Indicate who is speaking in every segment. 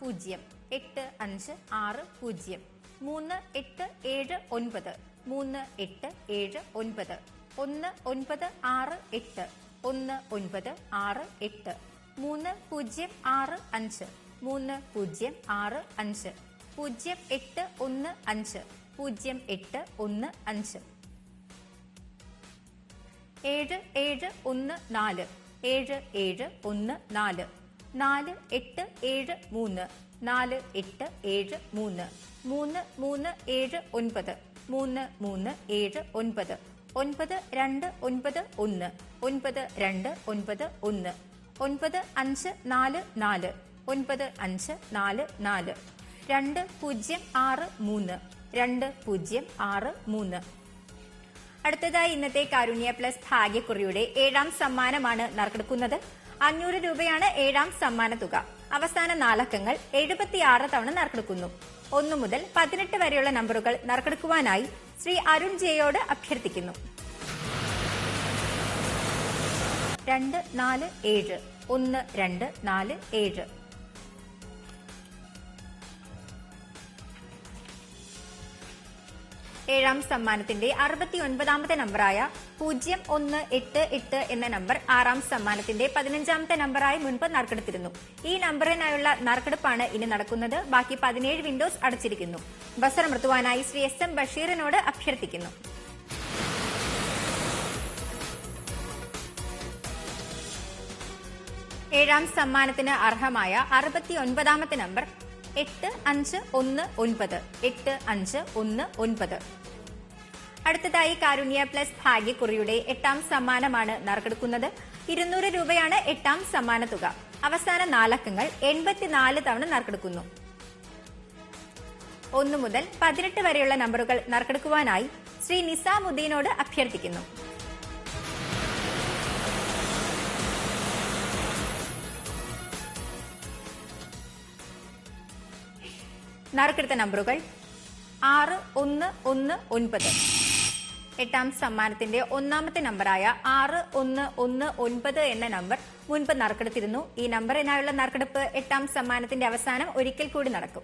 Speaker 1: 0 8 5 6 0 3 8 7 9 3 8 7 9 1 9 6 8 1 9 6 8 3 0 6 5 3 0 6 5 0 8 1 5 0 8 1 5 7 7 1 4 7 7 1 4 4 8 7 3 4 8 7 3 3 3 7 9 3 3 7 9 9 2 9 1 9 2 9 1 9 5 4 4 9 5 4 4 2 0 6 3 2 0 6 3 അടുത്തതായി ഇന്നത്തെ കാരുണ്യ പ്ലസ് ഭാഗ്യക്കുറിയുടെ 7ാം സമ്മാനമാണ് നറുക്കെടുക്കുന്നത്. 500 രൂപയാണ് 7ാം സമ്മാന തുക. അവസാന 4 അക്കങ്ങൾ 76 തവണ നറുക്കെടുക്കുന്നു. 1 മുതൽ 18 വരെയുള്ള നമ്പറുകൾ നറുക്കെടുക്കുവാനായി ശ്രീ അരുൺ ജെയോട് അഭ്യർത്ഥിക്കുന്നു. 2 4 7 1 2 4 7 7ാം സമ്മാനത്തിന്റെ 69ാമത്തെ നമ്പറായ 0188 എന്ന നമ്പർ 6ാം സമ്മാനത്തിന്റെ 15ാമത്തെ നമ്പറായി മുൻപ് നറുക്കെടുത്തിരുന്നു. ഈ നമ്പറിനായുള്ള നറുക്കെടുപ്പാണ് ഇനി നടക്കുന്നത്. ബാക്കി 17 വിൻഡോസ് അടച്ചിരിക്കുന്നു. ബസർ അമർത്തുവാനായി ശ്രീ SM ബഷീറിനോട് അഭ്യർത്ഥിക്കുന്നു. ഏഴാം സമ്മാനത്തിന് അർഹമായ 69ാമത്തെ നമ്പർ 8519 8519. അടുത്തതായി കാരുണ്യ പ്ലസ് ഭാഗ്യക്കുറിയുടെ 8ാം സമ്മാനമാണ് നറുക്കെടുക്കുന്നത്. 200 രൂപയാണ് 8ാം സമ്മാന തുക. അവസാന 4 അക്കങ്ങൾ 84 തവണ നറുക്കെടുക്കുന്നു. 1 മുതൽ 18 വരെയുള്ള നമ്പറുകൾ നറുക്കെടുക്കുവാനായി ശ്രീ നിസാമുദ്ദീനോട് അഭ്യർത്ഥിക്കുന്നു. നറുക്കെടുത്ത നമ്പറുകൾ 6 1 1 9. 8ാം സമ്മാനത്തിന്റെ 1ാമത്തെ നമ്പറായ 6 1 1 9 എന്ന നമ്പർ മുൻപ് നറുക്കെടുത്തിരുന്നു. ഈ നമ്പറിനായുള്ള നറുക്കെടുപ്പ് 8ാം സമ്മാനത്തിന്റെ അവസാനം ഒരിക്കൽ കൂടി നടക്കും.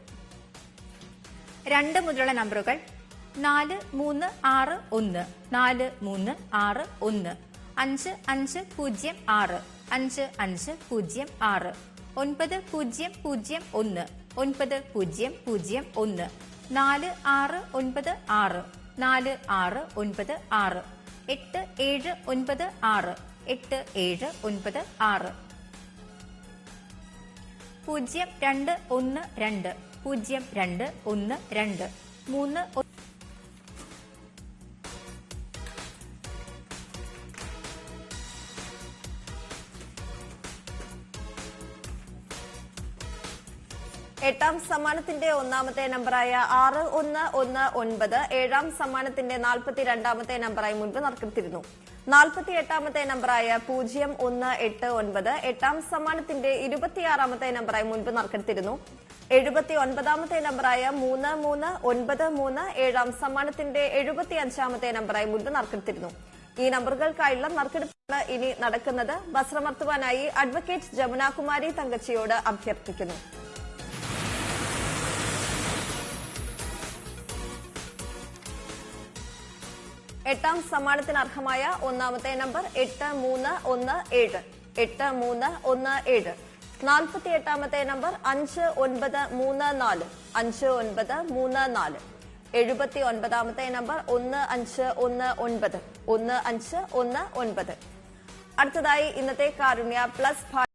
Speaker 1: 2 മുതലുള്ള നമ്പറുകൾ 4 3 6 1 4 3 6 1 5 5 0 6 5 5 0 6 9 0 0 1 9 0 0 1 4 6 9 6 4 6 9 6 8 7 9 6 8 7 9 6 0 2 1 2 0 2 1 2 3
Speaker 2: 8ാം സമ്മാനത്തിന്റെ 1ാമത്തെ നമ്പറായ 6 1 1 9 7ാം സമ്മാനത്തിന്റെ 42ാമത്തെ നമ്പറായി മുൻപ് നറുക്കെടുത്തിരുന്നു. 48ാമത്തെ നമ്പറായ 0189 8ാം സമ്മാനത്തിന്റെ 26ാമത്തെ നമ്പറായി മുൻപ് നറുക്കെടുത്തിരുന്നു. 79ാമത്തെ നമ്പറായ 3393 7ാം സമ്മാനത്തിന്റെ 75ാമത്തെ നമ്പറായി മുൻപ് നറുക്കെടുത്തിരുന്നു. ഈ നമ്പറുകൾക്കായുള്ള നറുക്കെടുപ്പാണ് ഇനി നടക്കുന്നത്. ബസ്രമർത്തുവാനായി അഡ്വക്കേറ്റ് ജമുനാകുമാരി തങ്കച്ചിയോട് അഭ്യർത്ഥിക്കുന്നു. 8ാം സമ്മാനത്തിന് അർഹമായ 1ാമത്തെ നമ്പർ 8317 8317. 48ാമത്തെ നമ്പർ 5934 5934. 79ാമത്തെ നമ്പർ 1519 1519. അടുത്തതായി ഇന്നത്തെ കാരുണ്യ പ്ലസ്